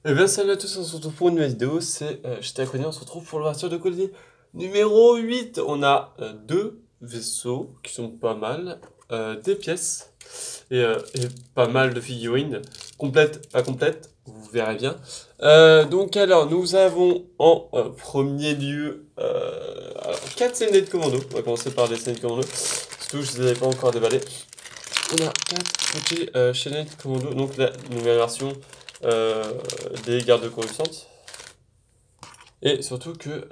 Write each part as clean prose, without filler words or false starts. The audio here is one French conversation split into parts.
Eh bien salut à tous, on se retrouve pour une nouvelle vidéo, c'est j'étais Aquanien, on se retrouve pour l'ouverture de colis numéro 8. On a deux vaisseaux qui sont pas mal, des pièces et pas mal de figurines, complètes, pas complètes, vous verrez bien. Donc alors, nous avons en premier lieu 4 scénets de commando, on va commencer par les scénets de commando, surtout je ne les avais pas encore déballés. On a 4 petits chaînettes de commando, donc la nouvelle version euh, des gardes corruptions. Et surtout que...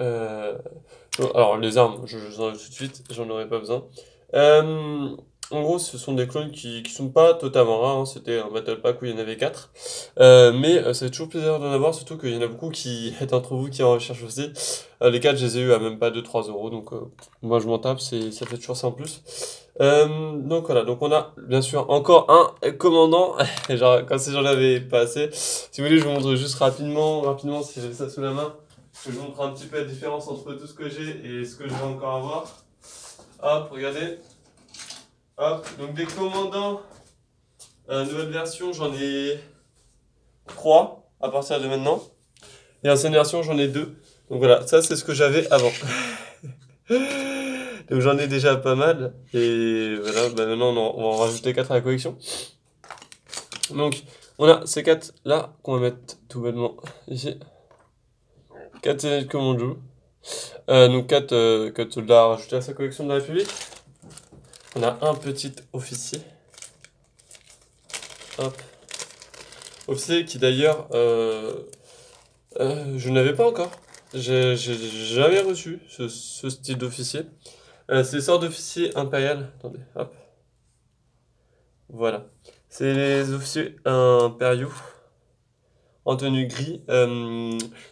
bon, alors les armes, je vous en ai tout de suite, j'en aurais pas besoin. Euh, En gros, ce sont des clones qui sont pas totalement rares, hein. C'était un battle pack où il y en avait 4. Mais ça fait toujours plaisir d'en avoir, surtout qu'il y en a beaucoup qui, d'entre vous qui en recherchent aussi. Les 4, je les ai eu à même pas 2-3 euros, donc moi je m'en tape, ça fait toujours ça en plus. Donc voilà, donc on a bien sûr encore un commandant, genre comme si j'en avais pas assez. Si vous voulez, je vous montre juste rapidement si j'ai ça sous la main. Je vous montre un petit peu la différence entre tout ce que j'ai et ce que je vais encore avoir. Hop, regardez. Hop, donc des commandants, nouvelle version, j'en ai 3 à partir de maintenant. Et ancienne version, j'en ai 2. Donc voilà, ça c'est ce que j'avais avant. Donc j'en ai déjà pas mal. Et voilà, bah maintenant on va en rajouter 4 à la collection. Donc on a ces 4 là qu'on va mettre tout bêtement ici. 4 scénettes de commando. Donc 4 soldats à rajouter à sa collection de la République. On a un petit officier. Hop. Officier qui d'ailleurs, je n'avais pas encore. J'ai jamais reçu ce style d'officier. C'est sort d'officier impérial. Attendez, hop. Voilà. C'est les officiers impériaux en tenue gris.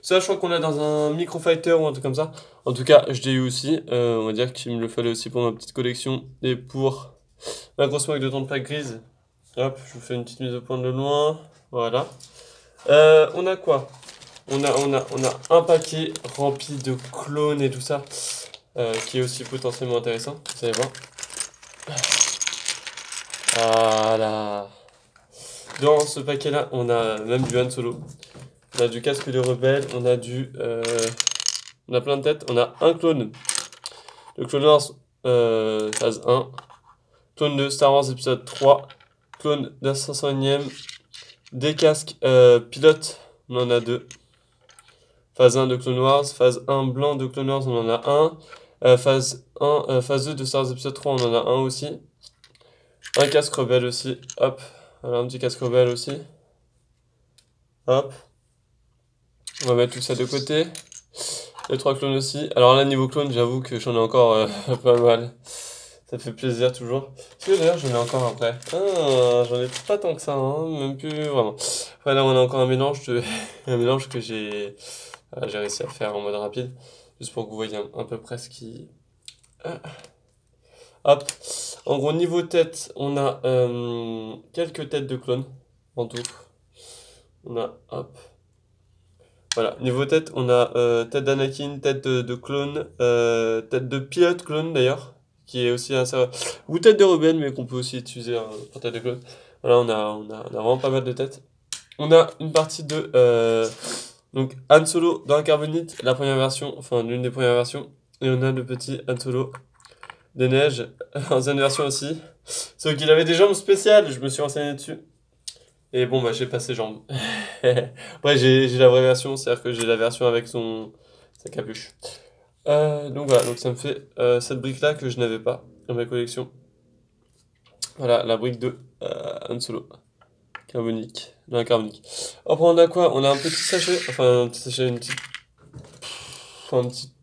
Ça, je crois qu'on l'a dans un microfighter ou un truc comme ça. En tout cas, je l'ai eu aussi. On va dire qu'il me le fallait aussi pour ma petite collection et pour ma grosse marque de temps de plaque grise. Hop, je vous fais une petite mise au point de loin. Voilà. On a quoi? On a un paquet rempli de clones et tout ça, qui est aussi potentiellement intéressant. Vous allez voir. Voilà. Dans ce paquet-là, on a même du Han Solo. On a du casque de rebelle. On a plein de têtes. On a un clone. Le Clone Wars phase 1. Clone de Star Wars épisode 3. Clone d'un 501ème. Des casques pilotes. On en a 2. Phase 1 de Clone Wars, phase 1 blanc de Clone Wars, on en a un. Phase 2 de Star Wars épisode 3, on en a un aussi. Un casque rebelle aussi, hop. Voilà, un petit casque rebelle aussi. Hop. On va mettre tout ça de côté. Les 3 clones aussi. Alors là, niveau clone, j'avoue que j'en ai encore pas mal. Ça fait plaisir toujours. Parce que d'ailleurs, j'en ai encore après. Ah, j'en ai pas tant que ça, hein, même plus vraiment. Après là, on a encore un mélange, un mélange que j'ai réussi à faire en mode rapide. Juste pour que vous voyez un peu près ce qui... Ah. Hop. En gros, niveau tête, on a quelques têtes de clones en tout. On a, hop. Voilà, niveau tête, on a tête d'Anakin, tête de clone, tête de pilote clone d'ailleurs, qui est aussi un serveur. Ou tête de rebelle, mais qu'on peut aussi utiliser pour tête de clone. Voilà, on a vraiment pas mal de têtes. On a une partie de donc Han Solo dans la carbonite, la première version, enfin l'une des premières versions. Et on a le petit Han Solo des neiges, ancienne version aussi. Sauf qu'il avait des jambes spéciales, je me suis renseigné dessus. Et bon, bah j'ai pas ses jambes. Après, j'ai la vraie version, c'est-à-dire que j'ai la version avec sa capuche. Donc voilà, donc ça me fait cette brique-là que je n'avais pas dans ma collection. Voilà, la brique de Han Solo. Carbonique. Non, carbonique. Après, on a quoi? On a un petit sachet, enfin un petit sachet, une petite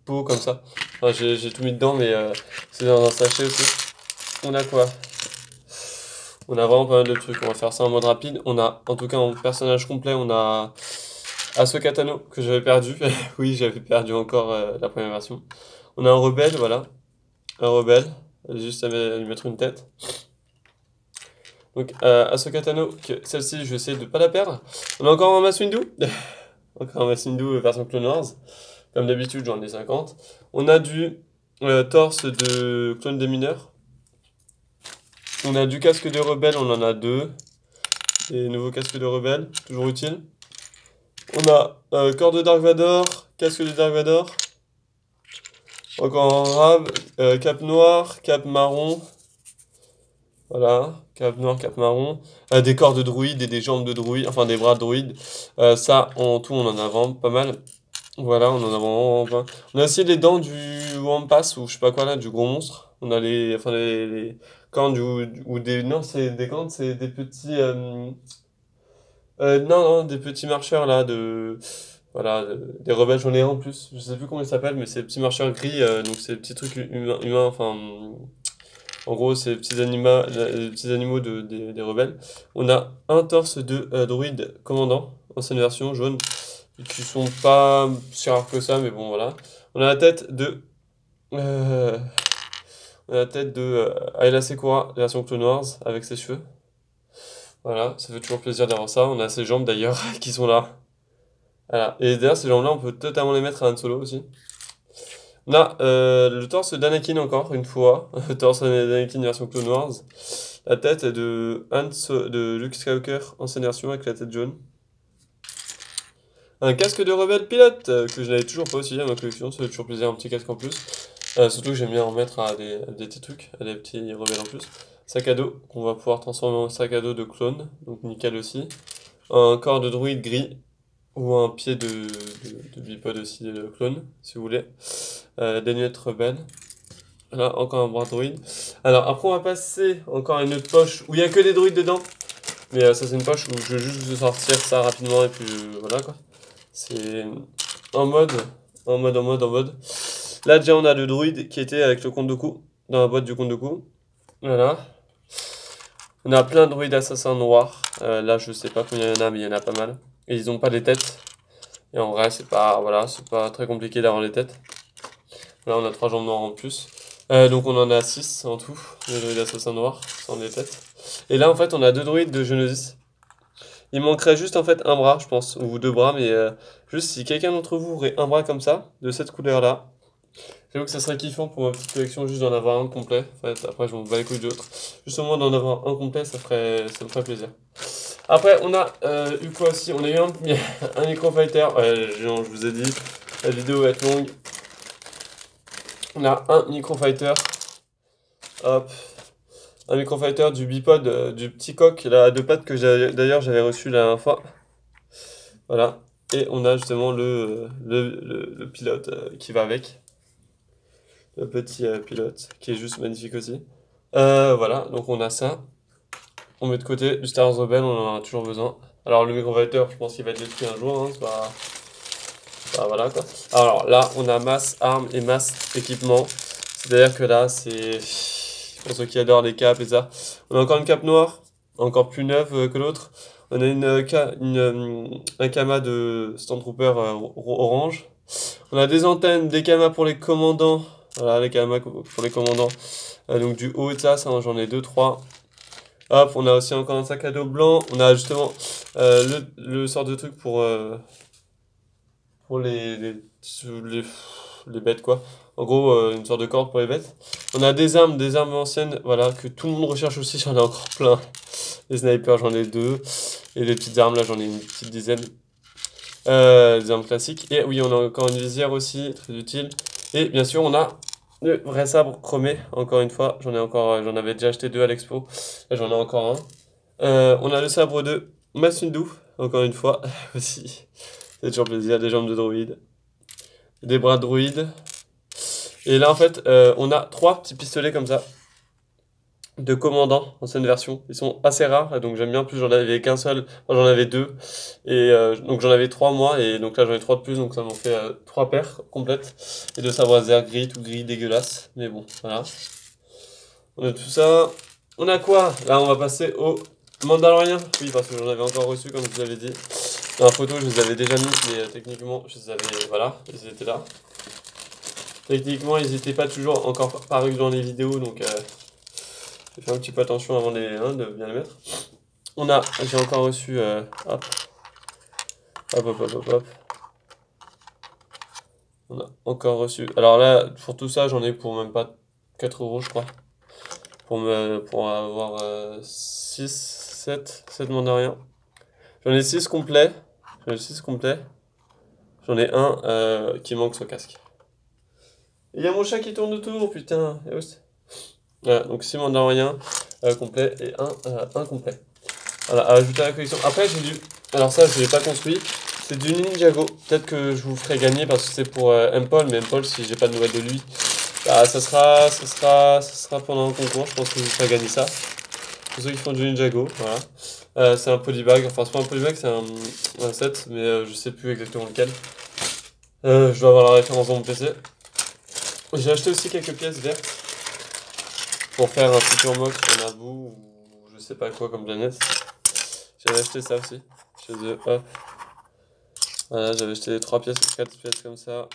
pot comme ça. Enfin, j'ai tout mis dedans, mais c'est dans un sachet aussi. On a quoi? On a vraiment pas mal de trucs. On va faire ça en mode rapide. On a, en tout cas, en personnage complet, on a Ahsoka Tano que j'avais perdu. Oui, j'avais perdu encore la première version. On a un rebelle, voilà. Un rebelle. Juste à lui mettre une tête. Donc, Ahsoka Tano, celle-ci, je vais essayer de pas la perdre. On a encore un Mace Windu. Encore un Mace Windu version Clone Wars. Comme d'habitude, j'en ai 50. On a du torse de clone des mineurs. On a du casque de rebelle, on en a 2. Des nouveaux casques de rebelle, toujours utile. On a corps de Dark Vador, casque de Dark Vador. Encore un rab, cap noir, cap marron. Voilà, cap noir, cap marron. Des corps de druide et des jambes de druide, enfin des bras de druide. Ça, en tout, on en a vraiment pas mal. Voilà, on en a vraiment plein. On a aussi les dents du Wampas, ou je sais pas quoi là, du gros monstre. On a les cornes ou des... Non, c'est des cornes, c'est des petits... non, des petits marcheurs là, voilà, des rebelles, j'en ai un en plus. Je sais plus comment ils s'appellent, mais c'est des petits marcheurs gris, donc c'est des petits trucs humains, enfin... En gros, c'est les petits animaux des rebelles. On a un torse de druide commandant, ancienne version jaune, qui sont pas si rares que ça, mais bon, voilà. On a la tête de... euh, on a la tête de Ayla Secura, version Clone Wars, avec ses cheveux. Voilà, ça fait toujours plaisir d'avoir ça. On a ses jambes d'ailleurs, qui sont là. Voilà. Et d'ailleurs, ces jambes-là, on peut totalement les mettre à Han Solo aussi. On a le torse d'Anakin encore, une fois. Le torse d'Anakin version Clone Wars. La tête de Luke Skywalker, ancienne version avec la tête jaune. Un casque de rebelle pilote, que je n'avais toujours pas aussi à ma collection, ça fait toujours plaisir, un petit casque en plus. Surtout que j'aime bien en mettre à des petits trucs, à des petits rebelles en plus. Sac à dos, qu'on va pouvoir transformer en sac à dos de clone, donc nickel aussi. Un corps de druide gris, ou un pied de bipode aussi de clone, si vous voulez. Des lunettes rebelles. Là, encore un bras de druide. Alors, après, on va passer encore à une autre poche où il n'y a que des druides dedans. Mais ça, c'est une poche où je veux juste vous sortir ça rapidement et puis voilà quoi. C'est en mode. Là, déjà, on a le druide qui était avec le Count Dooku, dans la boîte du Count Dooku. Voilà. On a plein de druides assassins noirs. Là, je sais pas combien il y en a, mais il y en a pas mal. Et ils ont pas les têtes. Et en vrai, c'est pas, voilà, c'est pas très compliqué d'avoir les têtes. Là, on a 3 jambes noires en plus. Donc, on en a 6 en tout, les druides assassins noirs, sans les têtes. Et là, en fait, on a 2 druides de Geonosis. Il manquerait juste, en fait, un bras, je pense, ou 2 bras, mais juste si quelqu'un d'entre vous aurait un bras comme ça, de cette couleur-là, j'avoue que ça serait kiffant pour ma petite collection, juste d'en avoir un complet. En fait, après, je m'en bats les couilles d'autres. Juste au moins d'en avoir un complet, ça me ferait plaisir. Après, on a eu quoi aussi? On a eu un Microfighter. Je vous ai dit, la vidéo va être longue. On a un Microfighter. Hop. Un Microfighter du bipod, du petit coq là, à 2 pattes que d'ailleurs j'avais reçu la dernière fois. Voilà. Et on a justement le pilote qui va avec. Le petit pilote qui est juste magnifique aussi. Voilà, donc on a ça. On met de côté du Star Wars Rebel, on en a toujours besoin. Alors le Microfighter, je pense qu'il va être détruit un jour, hein, voilà quoi. Alors là, on a masse armes et masse équipement. C'est-à-dire que là, c'est... Pour ceux qui adorent les capes et ça. On a encore une cape noire, encore plus neuve que l'autre. On a un kama de Stormtrooper orange. On a des antennes, des kamas pour les commandants. Voilà, les kamas pour les commandants. Donc du haut et de ça j'en ai 2, 3. Hop, on a aussi encore un sac à dos blanc. On a justement le sort de truc pour les bêtes quoi. En gros, une sorte de corde pour les bêtes. On a des armes anciennes, voilà, que tout le monde recherche aussi, j'en ai encore plein. Les snipers, j'en ai 2. Et les petites armes, là, j'en ai une petite dizaine. Les armes classiques. Et oui, on a encore une visière aussi, très utile. Et bien sûr, on a le vrai sabre chromé, encore une fois. J'en avais déjà acheté 2 à l'expo. Là, j'en ai encore un. On a le sabre de Mace Windu, encore une fois, aussi. C'est toujours plaisir, des jambes de druide. Des bras de druide. Et là, en fait, on a 3 petits pistolets comme ça. De commandant, ancienne version. Ils sont assez rares, donc j'aime bien. En plus, j'en avais qu'un seul. Enfin, j'en avais 2. Et donc j'en avais 3 moi. Et donc là, j'en ai 3 de plus. Donc ça m'en fait 3 paires complètes. Et de sabre laser gris, tout gris, dégueulasse. Mais bon, voilà. On a tout ça. On a quoi? Là, on va passer au Mandalorian. Oui, parce que j'en avais encore reçu, comme je vous avais dit. Dans la photo, je les avais déjà mis, mais techniquement, je les avais... Voilà, ils étaient là. Techniquement, ils n'étaient pas toujours encore parus dans les vidéos, donc j'ai fait un petit peu attention avant de bien les mettre. J'ai encore reçu... hop. On a encore reçu... Alors là, pour tout ça, j'en ai pour même pas 4 euros, je crois. Pour avoir 7 mandariens. J'en ai 6 complets. J'en ai 6 complets. J'en ai un qui manque son casque. Il y a mon chat qui tourne autour, putain. Voilà, donc 6 mandaloriens complets et un complet. Voilà, à ajouter à la collection. Après, j'ai dû. Alors, ça, je ne l'ai pas construit. C'est du Ninjago. Peut-être que je vous ferai gagner parce que c'est pour M-Paul. Mais M-Paul, si j'ai pas de nouvelles de lui, bah, ça sera pendant un concours. Je pense que je vous ferai gagner ça. Pour ceux qui font du Ninjago, voilà. C'est un polybag. Enfin, c'est pas un polybag, c'est un set. Mais je sais plus exactement lequel. Je dois avoir la référence dans mon PC. J'ai acheté aussi quelques pièces vertes pour faire un futur mock sur Naboo ou je sais pas quoi comme planète. J'avais acheté ça aussi chez eux. Hop. Voilà, j'avais acheté 3 pièces, 4 pièces comme ça.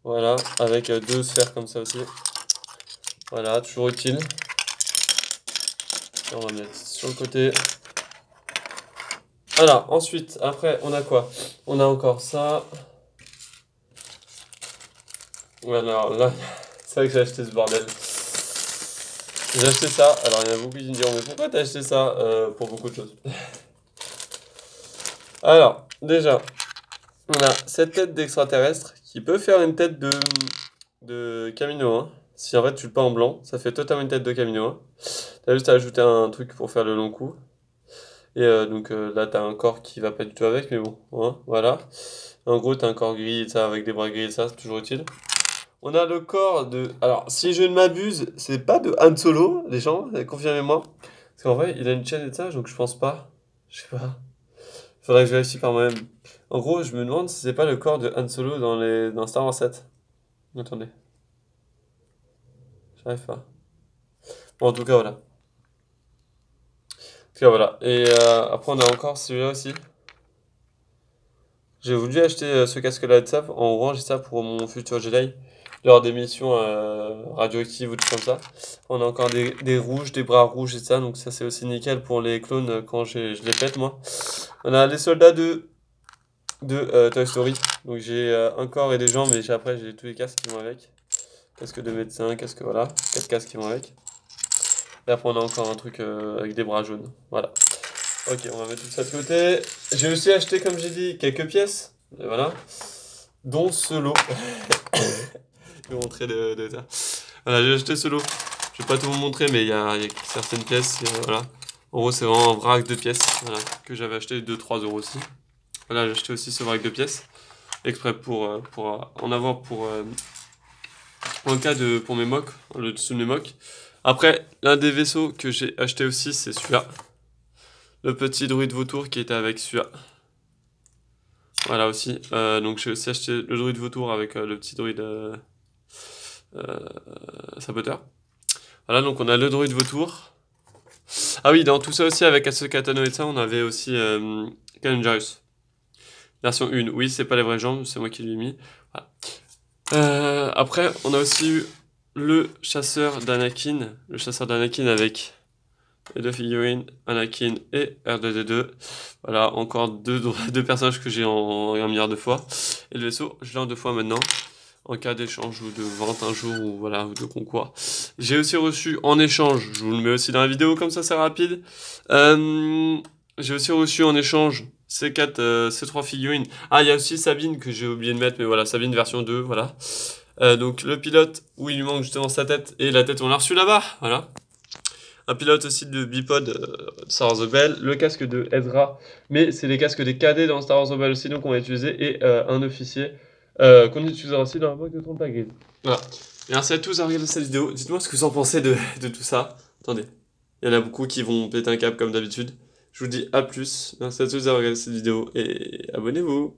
Voilà, avec 2 sphères comme ça aussi. Voilà, toujours utile. Et on va mettre sur le côté. Alors, ensuite, après, on a quoi? On a encore ça. Alors là, c'est vrai que j'ai acheté ce bordel. J'ai acheté ça, alors il y en a beaucoup qui me diront mais pourquoi t'as acheté ça pour beaucoup de choses. Alors, déjà, on a cette tête d'extraterrestre qui peut faire une tête de Camino 1. Si en fait tu le peins en blanc, ça fait totalement une tête de Camino 1. T'as juste à ajouter un truc pour faire le long cou. Et donc là t'as un corps qui va pas du tout avec, mais bon, hein, voilà. En gros t'as un corps gris et ça avec des bras gris et ça, c'est toujours utile. On a le corps de... Alors, si je ne m'abuse, c'est pas de Han Solo, les gens, confirmez-moi. Parce qu'en vrai, il a une chaîne et ça, donc je pense pas. Je sais pas. Faudrait que je vérifie par moi-même. En gros, je me demande si c'est pas le corps de Han Solo dans Star Wars 7. Attendez. J'arrive pas. Bon, en tout cas, voilà. En tout cas, voilà. Et après, on a encore celui-là aussi. J'ai voulu acheter ce casque-là de ça. En orange, et ça pour mon futur Jedi. Lors des missions radioactives ou tout comme ça. On a encore des rouges, des bras rouges et ça. Donc ça, c'est aussi nickel pour les clones quand je les pète, moi. On a les soldats de Toy Story. Donc j'ai un corps et des jambes, mais après, j'ai tous les casques qui vont avec. Casque de médecin, casque, voilà. 4 casques qui vont avec. Et après, on a encore un truc avec des bras jaunes. Voilà. Ok, on va mettre tout ça de côté. J'ai aussi acheté, comme j'ai dit, quelques pièces. Et voilà. Dont ce lot. Je vais montrer de ça. Voilà, j'ai acheté ce lot. Je vais pas tout vous montrer, mais il y a certaines pièces. Voilà. En gros, c'est vraiment un vrac de pièces. Voilà, que j'avais acheté 2-3 euros aussi. Voilà, j'ai acheté aussi ce vrac de pièces. Exprès pour en avoir pour le cas pour mes mocks, le dessous de mes mocks. Après, l'un des vaisseaux que j'ai acheté aussi, c'est celui-là. Le petit druide vautour qui était avec celui-là. Voilà aussi. Donc j'ai aussi acheté le druide vautour avec le petit druide saboteur. Voilà, donc on a le druide vautour. Ah oui, dans tout ça aussi, avec Ahsoka Tano et ça, on avait aussi Kanan Jarrus. Version 1. Oui, c'est pas les vraies jambes, c'est moi qui l'ai mis. Voilà. Après, on a aussi eu le chasseur d'Anakin. Le chasseur d'Anakin avec les 2 figurines, Anakin et R2D2. Voilà, encore deux personnages que j'ai en 1 milliard de fois. Et le vaisseau, je l'ai en 2 fois maintenant. En cas d'échange ou de vente un jour ou voilà, ou de concours. J'ai aussi reçu en échange, je vous le mets aussi dans la vidéo comme ça c'est rapide. J'ai aussi reçu en échange ces 3 figurines. Ah, il y a aussi Sabine que j'ai oublié de mettre, mais voilà, Sabine version 2, voilà. Donc le pilote où il lui manque justement sa tête et la tête on l'a reçu là-bas, voilà. Un pilote aussi de bipod de Star Wars Rebelle, le casque de Ezra, mais c'est les casques des cadets dans Star Wars Rebelle aussi, donc on va utiliser, et un officier qu'on utilisera aussi dans la boîte de Trompe Grid. Voilà. Merci à tous d'avoir regardé cette vidéo. Dites-moi ce que vous en pensez de tout ça. Attendez, il y en a beaucoup qui vont péter un câble comme d'habitude. Je vous dis à plus. Merci à tous d'avoir regardé cette vidéo et abonnez-vous.